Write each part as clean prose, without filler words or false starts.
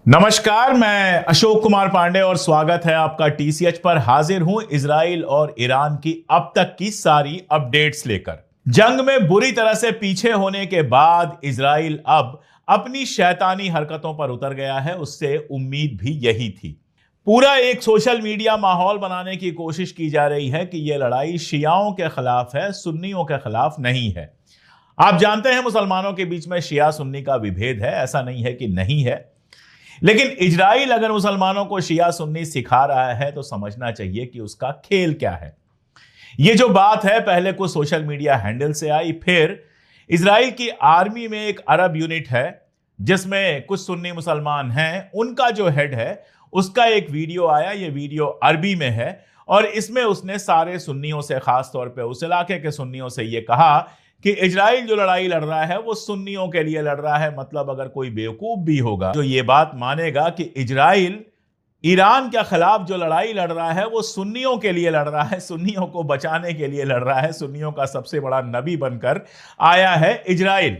नमस्कार, मैं अशोक कुमार पांडे और स्वागत है आपका टीसीएच पर। हाजिर हूं इजराइल और ईरान की अब तक की सारी अपडेट्स लेकर। जंग में बुरी तरह से पीछे होने के बाद इजराइल अब अपनी शैतानी हरकतों पर उतर गया है। उससे उम्मीद भी यही थी। पूरा एक सोशल मीडिया माहौल बनाने की कोशिश की जा रही है कि यह लड़ाई शियाओं के खिलाफ है, सुन्नियों के खिलाफ नहीं है। आप जानते हैं मुसलमानों के बीच में शिया सुन्नी का विभेद है, ऐसा नहीं है कि नहीं है। लेकिन इजराइल अगर मुसलमानों को शिया सुन्नी सिखा रहा है तो समझना चाहिए कि उसका खेल क्या है। यह जो बात है पहले कुछ सोशल मीडिया हैंडल से आई, फिर इजराइल की आर्मी में एक अरब यूनिट है जिसमें कुछ सुन्नी मुसलमान हैं। उनका जो हेड है उसका एक वीडियो आया। यह वीडियो अरबी में है और इसमें उसने सारे सुन्नियों से, खास तौर पे उस इलाके के सुन्नियों से यह कहा कि इजराइल जो लड़ाई लड़ रहा है वो सुन्नियों के लिए लड़ रहा है। मतलब अगर कोई बेवकूफ भी होगा जो ये बात मानेगा कि इजराइल ईरान के खिलाफ जो लड़ाई लड़ रहा है वो सुन्नियों के लिए लड़ रहा है, सुन्नियों को बचाने के लिए लड़ रहा है, सुन्नियों का सबसे बड़ा नबी बनकर आया है इजराइल।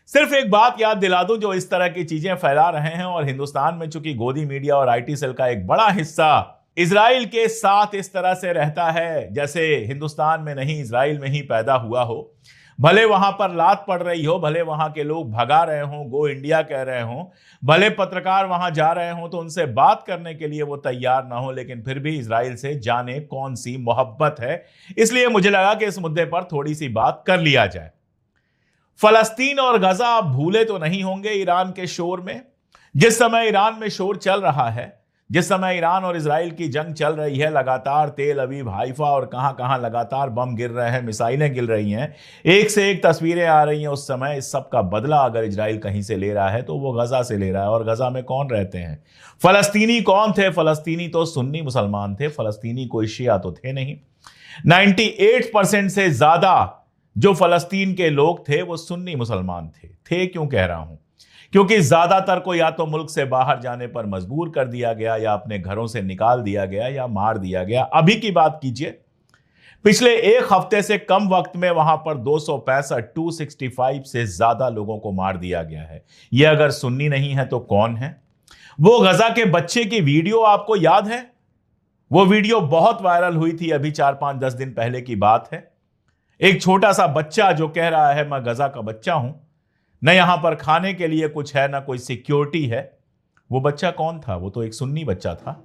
सिर्फ एक बात याद दिला दूं, जो इस तरह की चीजें फैला रहे हैं और हिंदुस्तान में चूंकि गोदी मीडिया और आईटी सेल का एक बड़ा हिस्सा इजराइल के साथ इस तरह से रहता है जैसे हिंदुस्तान में नहीं इजराइल में ही पैदा हुआ हो। भले वहां पर लात पड़ रही हो, भले वहां के लोग भगा रहे हों, गो इंडिया कह रहे हों, भले पत्रकार वहां जा रहे हों तो उनसे बात करने के लिए वो तैयार ना हो, लेकिन फिर भी इजराइल से जाने कौन सी मोहब्बत है। इसलिए मुझे लगा कि इस मुद्दे पर थोड़ी सी बात कर लिया जाए। फलस्तीन और गजा आप भूले तो नहीं होंगे ईरान के शोर में। जिस समय ईरान में शोर चल रहा है, जिस समय ईरान और इजराइल की जंग चल रही है, लगातार तेल अवीव, हाइफा और कहां कहां लगातार बम गिर रहे हैं, मिसाइलें गिर रही हैं, एक से एक तस्वीरें आ रही हैं। उस समय इस सब का बदला अगर इजराइल कहीं से ले रहा है तो वो गजा से ले रहा है। और गजा में कौन रहते हैं? फलस्तीनी कौन थे? फलस्तीनी तो सुन्नी मुसलमान थे, फलस्तीनी कोई शिया तो थे नहीं। 98% से ज्यादा जो फलस्तीन के लोग थे वो सुन्नी मुसलमान थे। क्यों कह रहा हूं? क्योंकि ज्यादातर को या तो मुल्क से बाहर जाने पर मजबूर कर दिया गया, या अपने घरों से निकाल दिया गया, या मार दिया गया। अभी की बात कीजिए, पिछले एक हफ्ते से कम वक्त में वहां पर 265 से ज्यादा लोगों को मार दिया गया है। यह अगर सुन्नी नहीं है तो कौन है? वो गजा के बच्चे की वीडियो आपको याद है? वो वीडियो बहुत वायरल हुई थी, अभी 4-5-10 दिन पहले की बात है। एक छोटा सा बच्चा जो कह रहा है मैं गजा का बच्चा हूं, न यहां पर खाने के लिए कुछ है, ना कोई सिक्योरिटी है। वो बच्चा कौन था? वो तो एक सुन्नी बच्चा था।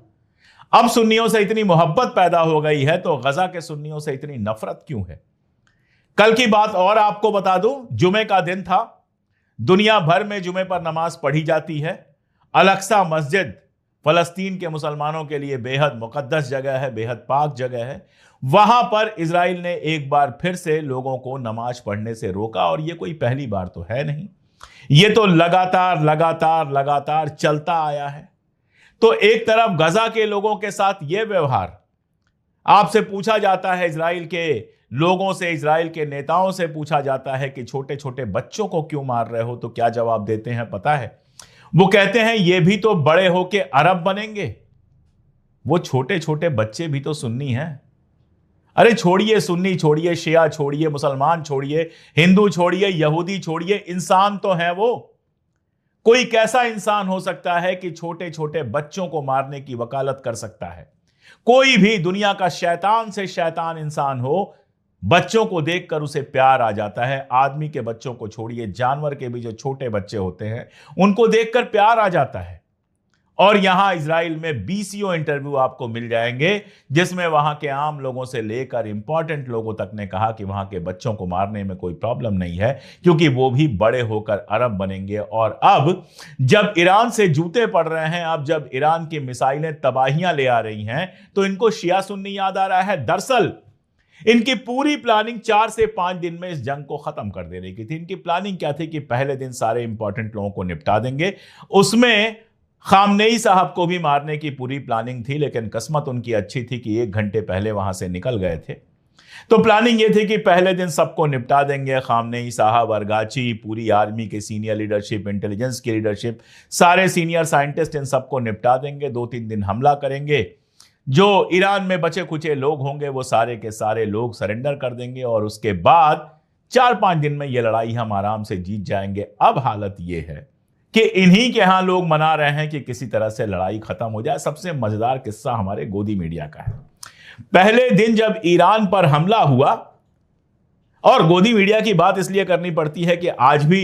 अब सुन्नियों से इतनी मोहब्बत पैदा हो गई है तो गजा के सुन्नियों से इतनी नफरत क्यों है? कल की बात और आपको बता दूं, जुमे का दिन था। दुनिया भर में जुमे पर नमाज पढ़ी जाती है। अल-अक्सा मस्जिद फलस्तीन के मुसलमानों के लिए बेहद मुकद्दस जगह है, बेहद पाक जगह है। वहां पर इजराइल ने एक बार फिर से लोगों को नमाज पढ़ने से रोका, और यह कोई पहली बार तो है नहीं, यह तो लगातार लगातार लगातार चलता आया है। तो एक तरफ गजा के लोगों के साथ यह व्यवहार, आपसे पूछा जाता है इजराइल के लोगों से, इजराइल के नेताओं से पूछा जाता है कि छोटे छोटे बच्चों को क्यों मार रहे हो, तो क्या जवाब देते हैं पता है? वो कहते हैं ये भी तो बड़े होके अरब बनेंगे। वो छोटे छोटे बच्चे भी तो सुन्नी हैं। अरे छोड़िए सुन्नी, छोड़िए शिया, छोड़िए मुसलमान, छोड़िए हिंदू, छोड़िए यहूदी, छोड़िए, इंसान तो है वो। कोई कैसा इंसान हो सकता है कि छोटे छोटे बच्चों को मारने की वकालत कर सकता है? कोई भी दुनिया का शैतान से शैतान इंसान हो, बच्चों को देखकर उसे प्यार आ जाता है। आदमी के बच्चों को छोड़िए, जानवर के भी जो छोटे बच्चे होते हैं उनको देखकर प्यार आ जाता है। और यहां इजराइल में बीसीओ इंटरव्यू आपको मिल जाएंगे जिसमें वहां के आम लोगों से लेकर इंपॉर्टेंट लोगों तक ने कहा कि वहां के बच्चों को मारने में कोई प्रॉब्लम नहीं है, क्योंकि वो भी बड़े होकर अरब बनेंगे। और अब जब ईरान से जूते पड़ रहे हैं, अब जब ईरान की मिसाइलें तबाहियां ले आ रही हैं, तो इनको शिया सुन्नी याद आ रहा है। दरअसल इनकी पूरी प्लानिंग 4 से 5 दिन में इस जंग को खत्म कर देने की थी। इनकी प्लानिंग क्या थी कि पहले दिन सारे इंपॉर्टेंट लोगों को निपटा देंगे। उसमें खामनेई साहब को भी मारने की पूरी प्लानिंग थी, लेकिन किस्मत उनकी अच्छी थी कि 1 घंटे पहले वहां से निकल गए थे। तो प्लानिंग ये थी कि पहले दिन सबको निपटा देंगे, खामनेई साहब, अरगाची, पूरी आर्मी के सीनियर लीडरशिप, इंटेलिजेंस की लीडरशिप, सारे सीनियर साइंटिस्ट, इन सबको निपटा देंगे। 2-3 दिन हमला करेंगे। जो ईरान में बचे खुचे लोग होंगे वो सारे के सारे लोग सरेंडर कर देंगे, और उसके बाद 4-5 दिन में ये लड़ाई हम आराम से जीत जाएंगे। अब हालत ये है कि इन्हीं के यहां लोग मना रहे हैं कि किसी तरह से लड़ाई खत्म हो जाए। सबसे मजेदार किस्सा हमारे गोदी मीडिया का है। पहले दिन जब ईरान पर हमला हुआ, और गोदी मीडिया की बात इसलिए करनी पड़ती है कि आज भी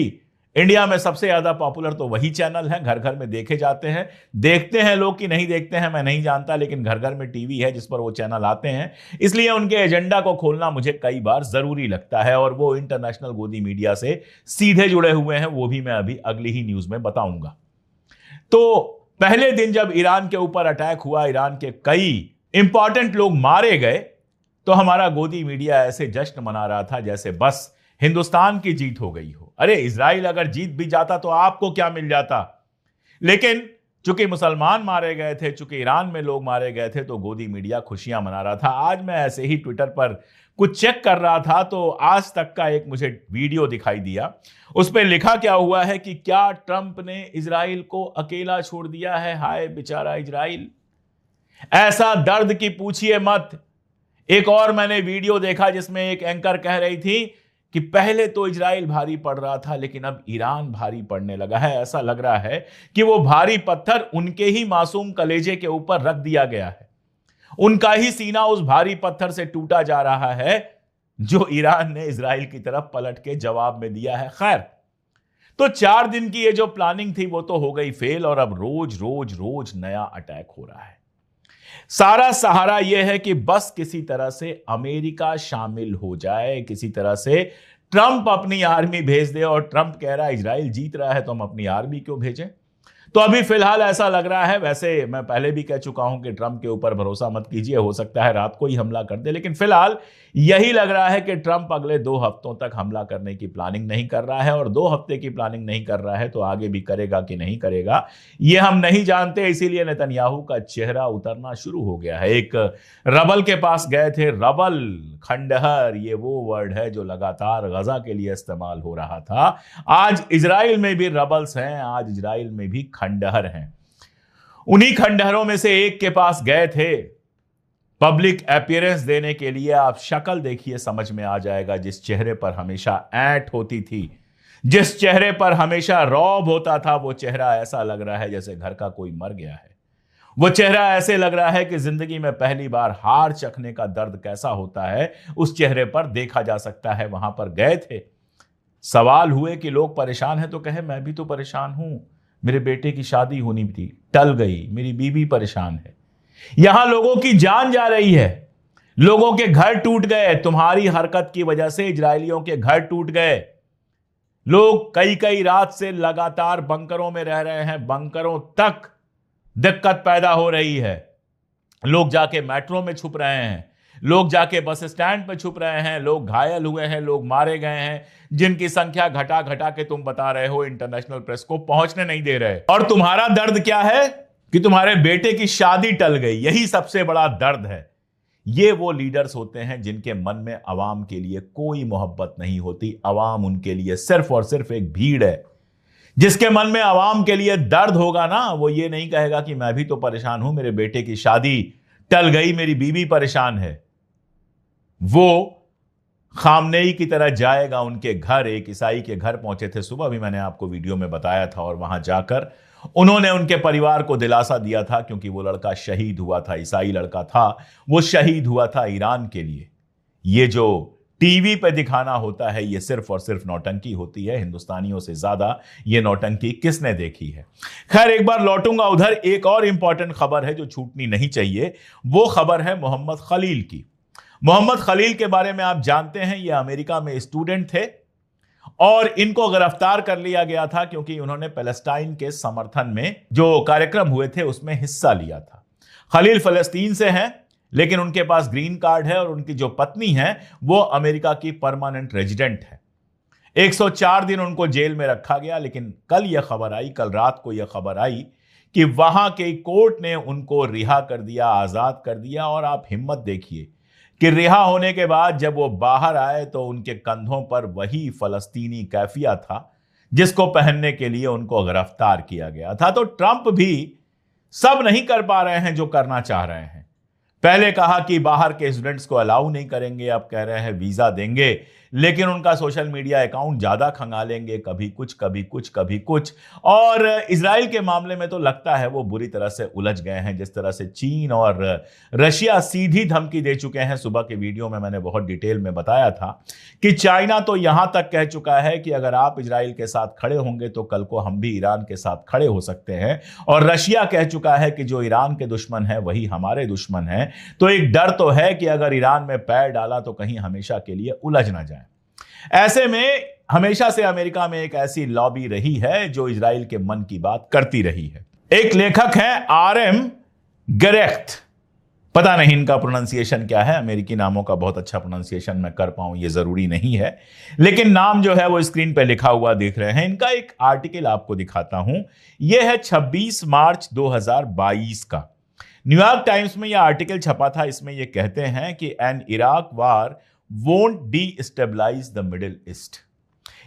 इंडिया में सबसे ज्यादा पॉपुलर तो वही चैनल है, घर घर में देखे जाते हैं। देखते हैं लोग कि नहीं देखते हैं मैं नहीं जानता, लेकिन घर घर में टीवी है जिस पर वो चैनल आते हैं, इसलिए उनके एजेंडा को खोलना मुझे कई बार जरूरी लगता है। और वो इंटरनेशनल गोदी मीडिया से सीधे जुड़े हुए हैं, वो भी मैं अभी अगली ही न्यूज में बताऊंगा। तो पहले दिन जब ईरान के ऊपर अटैक हुआ, ईरान के कई इंपॉर्टेंट लोग मारे गए, तो हमारा गोदी मीडिया ऐसे जश्न मना रहा था जैसे बस हिंदुस्तान की जीत हो गई हो। अरे इजराइल अगर जीत भी जाता तो आपको क्या मिल जाता। लेकिन चूंकि मुसलमान मारे गए थे, चूंकि ईरान में लोग मारे गए थे, तो गोदी मीडिया खुशियां मना रहा था। आज मैं ऐसे ही ट्विटर पर कुछ चेक कर रहा था, तो आज तक का एक मुझे वीडियो दिखाई दिया। उस पर लिखा क्या हुआ है कि क्या ट्रंप ने इजराइल को अकेला छोड़ दिया है, हाय बेचारा इजराइल, ऐसा दर्द की पूछिए मत। एक और मैंने वीडियो देखा जिसमें एक एंकर कह रही थी कि पहले तो इजराइल भारी पड़ रहा था, लेकिन अब ईरान भारी पड़ने लगा है। ऐसा लग रहा है कि वो भारी पत्थर उनके ही मासूम कलेजे के ऊपर रख दिया गया है, उनका ही सीना उस भारी पत्थर से टूटा जा रहा है जो ईरान ने इजराइल की तरफ पलट के जवाब में दिया है। खैर, तो 4 दिन की ये जो प्लानिंग थी वो तो हो गई फेल, और अब रोज रोज रोज नया अटैक हो रहा है। सारा सहारा यह है कि बस किसी तरह से अमेरिका शामिल हो जाए, किसी तरह से ट्रंप अपनी आर्मी भेज दे। और ट्रंप कह रहा है इजराइल जीत रहा है तो हम अपनी आर्मी क्यों भेजें। तो अभी फिलहाल ऐसा लग रहा है, वैसे मैं पहले भी कह चुका हूं कि ट्रंप के ऊपर भरोसा मत कीजिए, हो सकता है रात को ही हमला कर दे, लेकिन फिलहाल यही लग रहा है कि ट्रंप अगले 2 हफ्तों तक हमला करने की प्लानिंग नहीं कर रहा है। और 2 हफ्ते की प्लानिंग नहीं कर रहा है तो आगे भी करेगा कि नहीं करेगा यह हम नहीं जानते। इसीलिए नेतन्याहू का चेहरा उतरना शुरू हो गया है। एक रबल के पास गए थे, रबल, खंडहर, ये वो वर्ड है जो लगातार गजा के लिए इस्तेमाल हो रहा था। आज इजराइल में भी रबल्स हैं, आज इजराइल में भी खंडहर हैं। उन्हीं खंडहरों में से एक के पास गए थे पब्लिक अपीयरेंस देने के लिए। आप शक्ल देखिए, समझ में आ जाएगा। जिस चेहरे पर हमेशा ऐंठ होती थी, जिस चेहरे पर हमेशा रौब होता था, वो चेहरा ऐसा लग रहा है जैसे घर का कोई मर गया है। वो चेहरा ऐसे लग रहा है कि जिंदगी में पहली बार हार चखने का दर्द कैसा होता है उस चेहरे पर देखा जा सकता है। वहां पर गए थे, सवाल हुए कि लोग परेशान हैं, तो कहे मैं भी तो परेशान हूं, मेरे बेटे की शादी होनी थी, टल गई, मेरी बीवी परेशान है। यहां लोगों की जान जा रही है, लोगों के घर टूट गए, तुम्हारी हरकत की वजह से इजरायलियों के घर टूट गए। लोग कई कई रात से लगातार बंकरों में रह रहे हैं, बंकरों तक दिक्कत पैदा हो रही है। लोग जाके मेट्रो में छुप रहे हैं, लोग जाके बस स्टैंड पे छुप रहे हैं, लोग घायल हुए हैं, लोग मारे गए हैं, जिनकी संख्या घटा घटा के तुम बता रहे हो इंटरनेशनल प्रेस को पहुंचने नहीं दे रहे। और तुम्हारा दर्द क्या है कि तुम्हारे बेटे की शादी टल गई, यही सबसे बड़ा दर्द है। ये वो लीडर्स होते हैं जिनके मन में अवाम के लिए कोई मोहब्बत नहीं होती। अवाम उनके लिए सिर्फ और सिर्फ एक भीड़ है। जिसके मन में अवाम के लिए दर्द होगा ना, वो ये नहीं कहेगा कि मैं भी तो परेशान हूं, मेरे बेटे की शादी टल गई, मेरी बीवी परेशान है। वो खामनेई की तरह जाएगा उनके घर। एक ईसाई के घर पहुंचे थे सुबह, भी मैंने आपको वीडियो में बताया था, और वहां जाकर उन्होंने उनके परिवार को दिलासा दिया था, क्योंकि वो लड़का शहीद हुआ था, ईसाई लड़का था, वो शहीद हुआ था ईरान के लिए। ये जो टीवी पे दिखाना होता है, ये सिर्फ और सिर्फ नौटंकी होती है। हिंदुस्तानियों से ज्यादा ये नौटंकी किसने देखी है। खैर, एक बार लौटूंगा उधर। एक और इंपॉर्टेंट खबर है जो छूटनी नहीं चाहिए, वो खबर है मोहम्मद खलील की। मोहम्मद खलील के बारे में आप जानते हैं, ये अमेरिका में स्टूडेंट थे और इनको गिरफ्तार कर लिया गया था क्योंकि उन्होंने पैलेस्टाइन के समर्थन में जो कार्यक्रम हुए थे उसमें हिस्सा लिया था। खलील फलस्तीन से हैं, लेकिन उनके पास ग्रीन कार्ड है और उनकी जो पत्नी है वो अमेरिका की परमानेंट रेजिडेंट है। 104 दिन उनको जेल में रखा गया, लेकिन कल यह खबर आई, कल रात को यह खबर आई कि वहां के कोर्ट ने उनको रिहा कर दिया, आजाद कर दिया। और आप हिम्मत देखिए कि रिहा होने के बाद जब वो बाहर आए तो उनके कंधों पर वही फलस्तीनी कैफिया था जिसको पहनने के लिए उनको गिरफ्तार किया गया था। तो ट्रंप भी सब नहीं कर पा रहे हैं जो करना चाह रहे हैं। पहले कहा कि बाहर के स्टूडेंट्स को अलाउ नहीं करेंगे, अब कह रहे हैं वीजा देंगे, लेकिन उनका सोशल मीडिया अकाउंट ज्यादा खंगालेंगे, कभी कुछ कभी कुछ कभी कुछ। और इजराइल के मामले में तो लगता है वो बुरी तरह से उलझ गए हैं। जिस तरह से चीन और रशिया सीधी धमकी दे चुके हैं, सुबह के वीडियो में मैंने बहुत डिटेल में बताया था कि चाइना तो यहां तक कह चुका है कि अगर आप इजराइल के साथ खड़े होंगे तो कल को हम भी ईरान के साथ खड़े हो सकते हैं। और रशिया कह चुका है कि जो ईरान के दुश्मन है वही हमारे दुश्मन है। तो एक डर तो है कि अगर ईरान में पैर डाला तो कहीं हमेशा के लिए उलझ ना जाए। ऐसे में हमेशा से अमेरिका में एक ऐसी लॉबी रही है जो इजराइल के मन की बात करती रही है। एक लेखक है RM गेरेख्त, पता नहीं इनका प्रोनाउंसिएशन क्या है, अमेरिकी नामों का बहुत अच्छा प्रोनाउंसिएशन मैं कर पाऊं ये जरूरी नहीं है, लेकिन नाम जो है वो स्क्रीन पे लिखा हुआ देख रहे हैं। इनका एक आर्टिकल आपको दिखाता हूं, यह है 26 मार्च 2022 का। न्यूयॉर्क टाइम्स में यह आर्टिकल छपा था। इसमें यह कहते हैं कि an Iraq war won't destabilize the Middle East,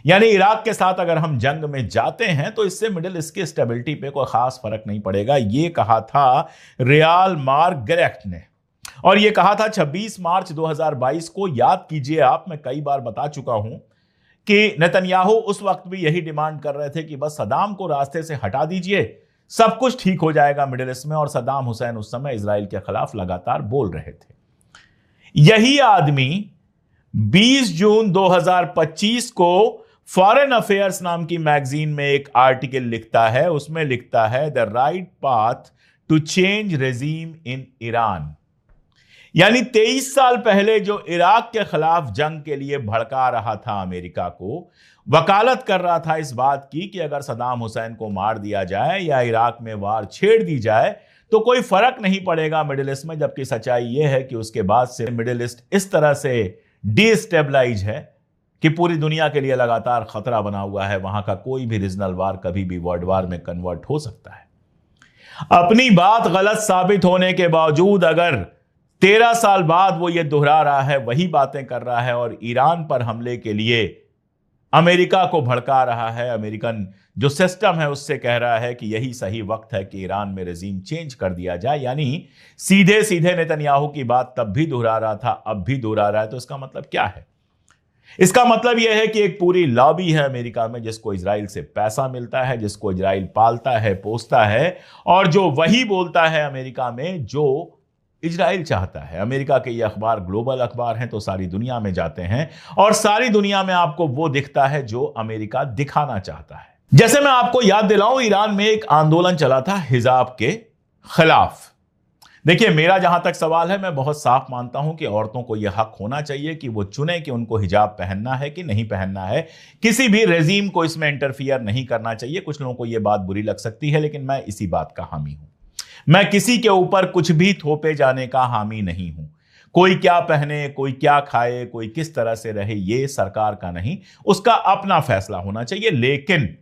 यानी इराक के साथ अगर हम जंग में जाते हैं तो इससे मिडिल ईस्ट की स्टेबिलिटी पे कोई खास फर्क नहीं पड़ेगा। यह कहा था रियाल मार गेरेख्त ने, और यह कहा था 26 मार्च 2022 को। याद कीजिए आप, मैं कई बार बता चुका हूं कि नेतन्याहू उस वक्त भी यही डिमांड कर रहे थे कि बस सदाम को रास्ते से हटा दीजिए, सब कुछ ठीक हो जाएगा मिडिल ईस्ट में। और सदाम हुसैन उस समय इजराइल के खिलाफ लगातार बोल रहे थे। यही आदमी 20 जून 2025 को फॉरेन अफेयर्स नाम की मैगजीन में एक आर्टिकल लिखता है। उसमें लिखता है the right path to change regime in Iran, यानी 23 साल पहले जो इराक के खिलाफ जंग के लिए भड़का रहा था अमेरिका को, वकालत कर रहा था इस बात की कि अगर सदाम हुसैन को मार दिया जाए या इराक में वार छेड़ दी जाए तो कोई फर्क नहीं पड़ेगा मिडिल ईस्ट में। जबकि सच्चाई यह है कि उसके बाद से मिडिल ईस्ट इस तरह से डिस्टेबलाइज है कि पूरी दुनिया के लिए लगातार खतरा बना हुआ है। वहां का कोई भी रीजनल वार कभी भी वर्ल्ड वार में कन्वर्ट हो सकता है। अपनी बात गलत साबित होने के बावजूद अगर 13 साल बाद वो ये दोहरा रहा है, वही बातें कर रहा है और ईरान पर हमले के लिए अमेरिका को भड़का रहा है, अमेरिकन जो सिस्टम है उससे कह रहा है कि यही सही वक्त है कि ईरान में रेजीम चेंज कर दिया जाए, यानी सीधे सीधे नेतन्याहू की बात तब भी दोहरा रहा था, अब भी दोहरा रहा है। तो इसका मतलब क्या है? इसका मतलब यह है कि एक पूरी लॉबी है अमेरिका में जिसको इजराइल से पैसा मिलता है, जिसको इजराइल पालता है, पोसता है, और जो वही बोलता है अमेरिका में जो इजराइल चाहता है। अमेरिका के ये अखबार ग्लोबल अखबार हैं तो सारी दुनिया में जाते हैं और सारी दुनिया में आपको वो दिखता है जो अमेरिका दिखाना चाहता है। जैसे मैं आपको याद दिलाऊं, ईरान में एक आंदोलन चला था हिजाब के खिलाफ। देखिए, मेरा जहां तक सवाल है, मैं बहुत साफ मानता हूं कि औरतों को यह हक होना चाहिए कि वो चुने कि उनको हिजाब पहनना है कि नहीं पहनना है। किसी भी रेजीम को इसमें इंटरफियर नहीं करना चाहिए। कुछ लोगों को यह बात बुरी लग सकती है, लेकिन मैं इसी बात का हामी हूं। मैं किसी के ऊपर कुछ भी थोपे जाने का हामी नहीं हूं। कोई क्या पहने, कोई क्या खाए, कोई किस तरह से रहे, यह सरकार का नहीं, उसका अपना फैसला होना चाहिए। लेकिन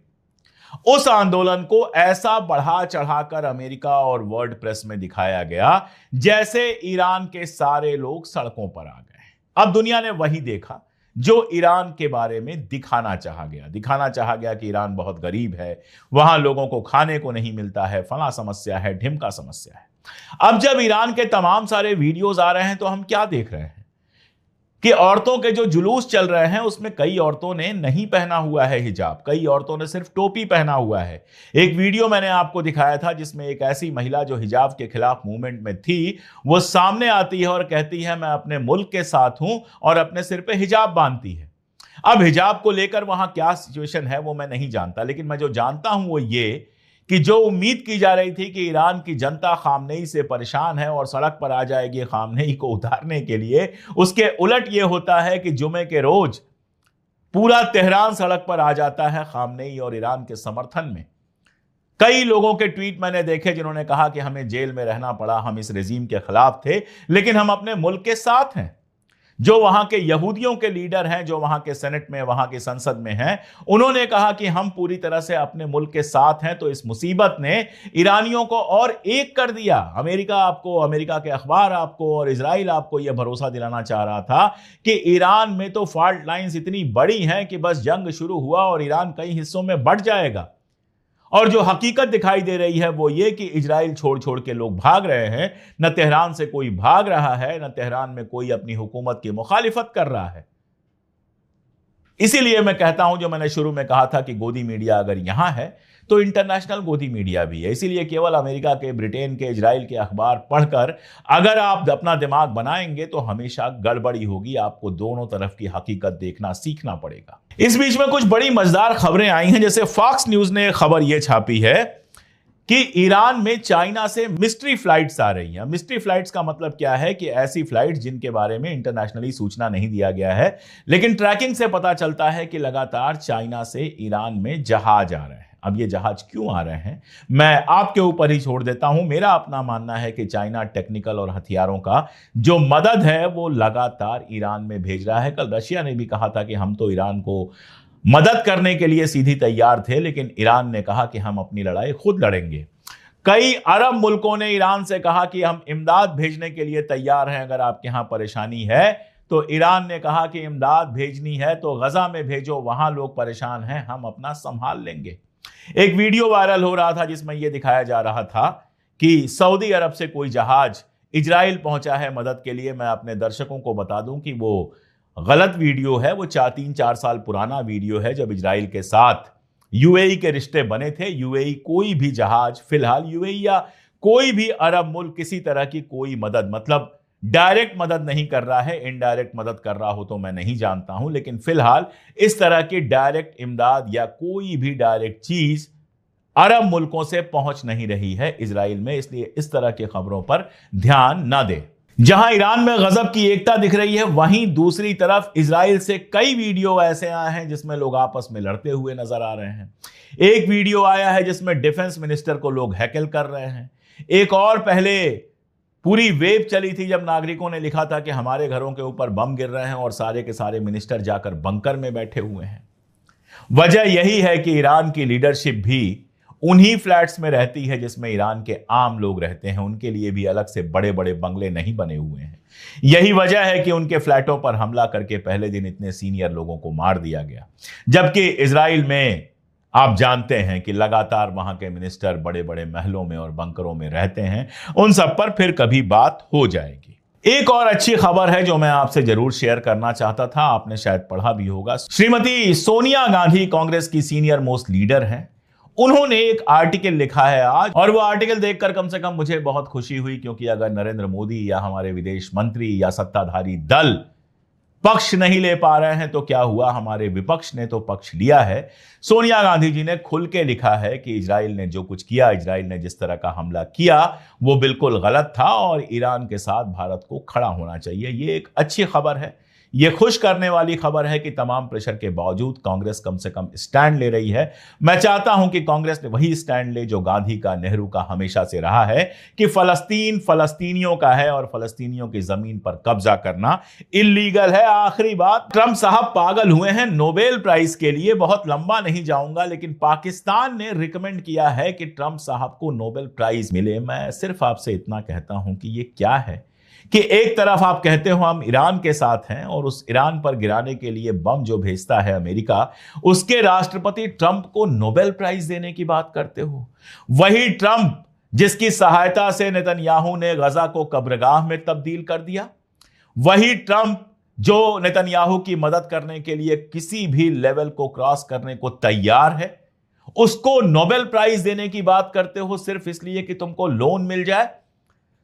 उस आंदोलन को ऐसा बढ़ा चढ़ाकर अमेरिका और वर्ल्ड प्रेस में दिखाया गया जैसे ईरान के सारे लोग सड़कों पर आ गए। अब दुनिया ने वही देखा जो ईरान के बारे में दिखाना चाहा गया कि ईरान बहुत गरीब है, वहां लोगों को खाने को नहीं मिलता है, फला समस्या है, ढिमका समस्या है। अब जब ईरान के तमाम सारे वीडियोस आ रहे हैं तो हम क्या देख रहे हैं कि औरतों के जो जुलूस चल रहे हैं उसमें कई औरतों ने नहीं पहना हुआ है हिजाब, कई औरतों ने सिर्फ टोपी पहना हुआ है। एक वीडियो मैंने आपको दिखाया था जिसमें एक ऐसी महिला जो हिजाब के खिलाफ मूवमेंट में थी, वो सामने आती है और कहती है मैं अपने मुल्क के साथ हूं, और अपने सिर पे हिजाब बांधती है। अब हिजाब को लेकर वहां क्या सिचुएशन है वो मैं नहीं जानता, लेकिन मैं जो जानता हूं वो ये कि जो उम्मीद की जा रही थी कि ईरान की जनता खामनेई से परेशान है और सड़क पर आ जाएगी खामनेई को उतारने के लिए, उसके उलट यह होता है कि जुमे के रोज पूरा तेहरान सड़क पर आ जाता है खामनेई और ईरान के समर्थन में। कई लोगों के ट्वीट मैंने देखे जिन्होंने कहा कि हमें जेल में रहना पड़ा, हम इस रेजीम के खिलाफ थे, लेकिन हम अपने मुल्क के साथ हैं। जो वहां के यहूदियों के लीडर हैं, जो वहां के सेनेट में, वहां के संसद में हैं, उन्होंने कहा कि हम पूरी तरह से अपने मुल्क के साथ हैं। तो इस मुसीबत ने ईरानियों को और एक कर दिया। अमेरिका के अखबार आपको और इजराइल आपको यह भरोसा दिलाना चाह रहा था कि ईरान में तो फॉल्ट लाइंस इतनी बड़ी हैं कि बस जंग शुरू हुआ और ईरान कई हिस्सों में बढ़ जाएगा। और जो हकीकत दिखाई दे रही है वो ये कि इजराइल छोड़ छोड़ के लोग भाग रहे हैं। न तेहरान से कोई भाग रहा है, न तेहरान में कोई अपनी हुकूमत की मुखालिफत कर रहा है। इसीलिए मैं कहता हूं, जो मैंने शुरू में कहा था कि गोदी मीडिया अगर यहां है तो इंटरनेशनल गोदी मीडिया भी है। इसीलिए केवल अमेरिका के, ब्रिटेन के, इजराइल के अखबार पढ़कर अगर आप अपना दिमाग बनाएंगे तो हमेशा गड़बड़ी होगी। आपको दोनों तरफ की हकीकत देखना सीखना पड़ेगा। इस बीच में कुछ बड़ी मजेदार खबरें आई हैं। जैसे फॉक्स न्यूज ने खबर यह छापी है कि ईरान में चाइना से मिस्ट्री फ्लाइट्स आ रही हैं। मिस्ट्री फ्लाइट्स का मतलब क्या है कि ऐसी फ्लाइट्स जिनके बारे में इंटरनेशनली सूचना नहीं दिया गया है, लेकिन ट्रैकिंग से पता चलता है कि लगातार चाइना से ईरान में जहाज आ रहे हैं। अब ये जहाज क्यों आ रहे हैं मैं आपके ऊपर ही छोड़ देता हूं। मेरा अपना मानना है कि चाइना टेक्निकल और हथियारों का जो मदद है वो लगातार ईरान में भेज रहा है। कल रशिया ने भी कहा था कि हम तो ईरान को मदद करने के लिए सीधी तैयार थे, लेकिन ईरान ने कहा कि हम अपनी लड़ाई खुद लड़ेंगे। कई अरब मुल्कों ने ईरान से कहा कि हम इमदाद भेजने के लिए तैयार हैं, अगर आपके यहां परेशानी है तो। ईरान ने कहा कि इमदाद भेजनी है तो गजा में भेजो, वहां लोग परेशान हैं, हम अपना संभाल लेंगे। एक वीडियो वायरल हो रहा था जिसमें यह दिखाया जा रहा था कि सऊदी अरब से कोई जहाज इजराइल पहुंचा है मदद के लिए। मैं अपने दर्शकों को बता दूं कि वो गलत वीडियो है। वो 3-4 साल पुराना वीडियो है, जब इजराइल के साथ यूएई के रिश्ते बने थे। यूएई कोई भी जहाज, फिलहाल यूएई या कोई भी अरब मुल्क किसी तरह की कोई मदद, मतलब डायरेक्ट मदद नहीं कर रहा है। इनडायरेक्ट मदद कर रहा हो तो मैं नहीं जानता हूं, लेकिन फिलहाल इस तरह की डायरेक्ट इमदाद या कोई भी डायरेक्ट चीज अरब मुल्कों से पहुंच नहीं रही है इजराइल में। इसलिए इस तरह की खबरों पर ध्यान न दें। जहां ईरान में गजब की एकता दिख रही है, वहीं दूसरी तरफ इजराइल से कई वीडियो ऐसे आए हैं जिसमें लोग आपस में लड़ते हुए नजर आ रहे हैं। एक वीडियो आया है जिसमें डिफेंस मिनिस्टर को लोग हैकल कर रहे हैं। एक और पहले पूरी वेव चली थी जब नागरिकों ने लिखा था कि हमारे घरों के ऊपर बम गिर रहे हैं और सारे के सारे मिनिस्टर जाकर बंकर में बैठे हुए हैं। वजह यही है कि ईरान की लीडरशिप भी उन्हीं फ्लैट्स में रहती है जिसमें ईरान के आम लोग रहते हैं। उनके लिए भी अलग से बड़े बड़े बंगले नहीं बने हुए हैं। यही वजह है कि उनके फ्लैटों पर हमला करके पहले दिन इतने सीनियर लोगों को मार दिया गया। जबकि इजराइल में आप जानते हैं कि लगातार वहां के मिनिस्टर बड़े बड़े महलों में और बंकरों में रहते हैं। उन सब पर फिर कभी बात हो जाएगी। एक और अच्छी खबर है जो मैं आपसे जरूर शेयर करना चाहता था, आपने शायद पढ़ा भी होगा। श्रीमती सोनिया गांधी कांग्रेस की सीनियर मोस्ट लीडर हैं। उन्होंने एक आर्टिकल लिखा है आज, और वो आर्टिकल देखकर कम से कम मुझे बहुत खुशी हुई, क्योंकि अगर नरेंद्र मोदी या हमारे विदेश मंत्री या सत्ताधारी दल पक्ष नहीं ले पा रहे हैं तो क्या हुआ, हमारे विपक्ष ने तो पक्ष लिया है। सोनिया गांधी जी ने खुल के लिखा है कि इजराइल ने जो कुछ किया, इजराइल ने जिस तरह का हमला किया वो बिल्कुल गलत था और ईरान के साथ भारत को खड़ा होना चाहिए। ये एक अच्छी खबर है। ये खुश करने वाली खबर है कि तमाम प्रेशर के बावजूद कांग्रेस कम से कम स्टैंड ले रही है। मैं चाहता हूं कि कांग्रेस ने वही स्टैंड ले जो गांधी का, नेहरू का हमेशा से रहा है कि फलस्तीन फलस्तीनियों का है और फलस्तीनियों की जमीन पर कब्जा करना इल्लीगल है। आखिरी बात, ट्रंप साहब पागल हुए हैं नोबेल प्राइज के लिए। बहुत लंबा नहीं जाऊंगा, लेकिन पाकिस्तान ने रिकमेंड किया है कि ट्रंप साहब को नोबेल प्राइज मिले। मैं सिर्फ आपसे इतना कहता हूं कि ये क्या है कि एक तरफ आप कहते हो हम ईरान के साथ हैं और उस ईरान पर गिराने के लिए बम जो भेजता है अमेरिका, उसके राष्ट्रपति ट्रंप को नोबेल प्राइज देने की बात करते हो। वही ट्रंप जिसकी सहायता से नेतन्याहू ने गजा को कब्रगाह में तब्दील कर दिया, वही ट्रंप जो नेतन्याहू की मदद करने के लिए किसी भी लेवल को क्रॉस करने को तैयार है, उसको नोबेल प्राइज देने की बात करते हो सिर्फ इसलिए कि तुमको लोन मिल जाए,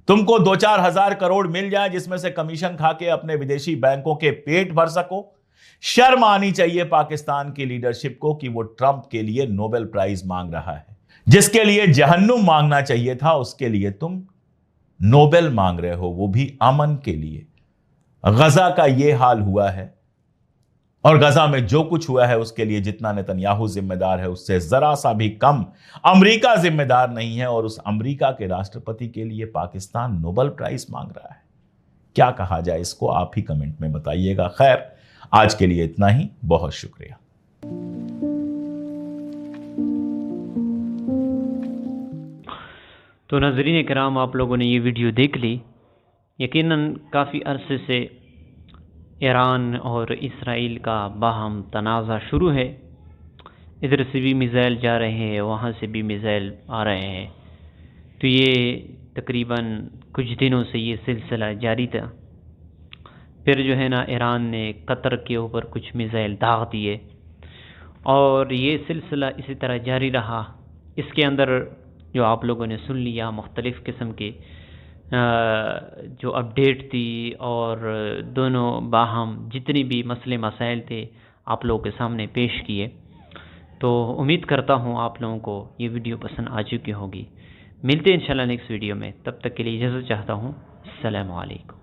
तुमको 2-4 हजार करोड़ मिल जाए जिसमें से कमीशन खा के अपने विदेशी बैंकों के पेट भर सको। शर्म आनी चाहिए पाकिस्तान की लीडरशिप को कि वो ट्रंप के लिए नोबेल प्राइज मांग रहा है। जिसके लिए जहन्नुम मांगना चाहिए था, उसके लिए तुम नोबेल मांग रहे हो, वो भी अमन के लिए। गजा का ये हाल हुआ है और गजा में जो कुछ हुआ है उसके लिए जितना नेतन्याहू जिम्मेदार है उससे जरा सा भी कम अमेरिका जिम्मेदार नहीं है। और उस अमेरिका के राष्ट्रपति के लिए पाकिस्तान नोबेल प्राइज मांग रहा है। क्या कहा जाए इसको, आप ही कमेंट में बताइएगा। खैर, आज के लिए इतना ही, बहुत शुक्रिया। तो नाज़रीन किराम, आप लोगों ने ये वीडियो देख ली। यकीनन काफ़ी अरसे से ईरान और इसराइल का बाहम तनाज़ा शुरू है। इधर से भी मिज़ाइल जा रहे हैं, वहाँ से भी मिज़ाइल आ रहे हैं। तो ये तकरीबन कुछ दिनों से ये सिलसिला जारी था। फिर जो है ना ईरान ने कतर के ऊपर कुछ मिसाइल दाग दिए और ये सिलसिला इसी तरह जारी रहा। इसके अंदर जो आप लोगों ने सुन लिया मुख्तलिफ़ किस्म के जो अपडेट थी और दोनों बाहम जितनी भी मसले मसाइल थे आप लोगों के सामने पेश किए। तो उम्मीद करता हूँ आप लोगों को ये वीडियो पसंद आ चुकी होगी। मिलते हैं इंशाल्लाह नेक्स्ट वीडियो में, तब तक के लिए इजाज़त चाहता हूँ। अस्सलामु अलैकुम।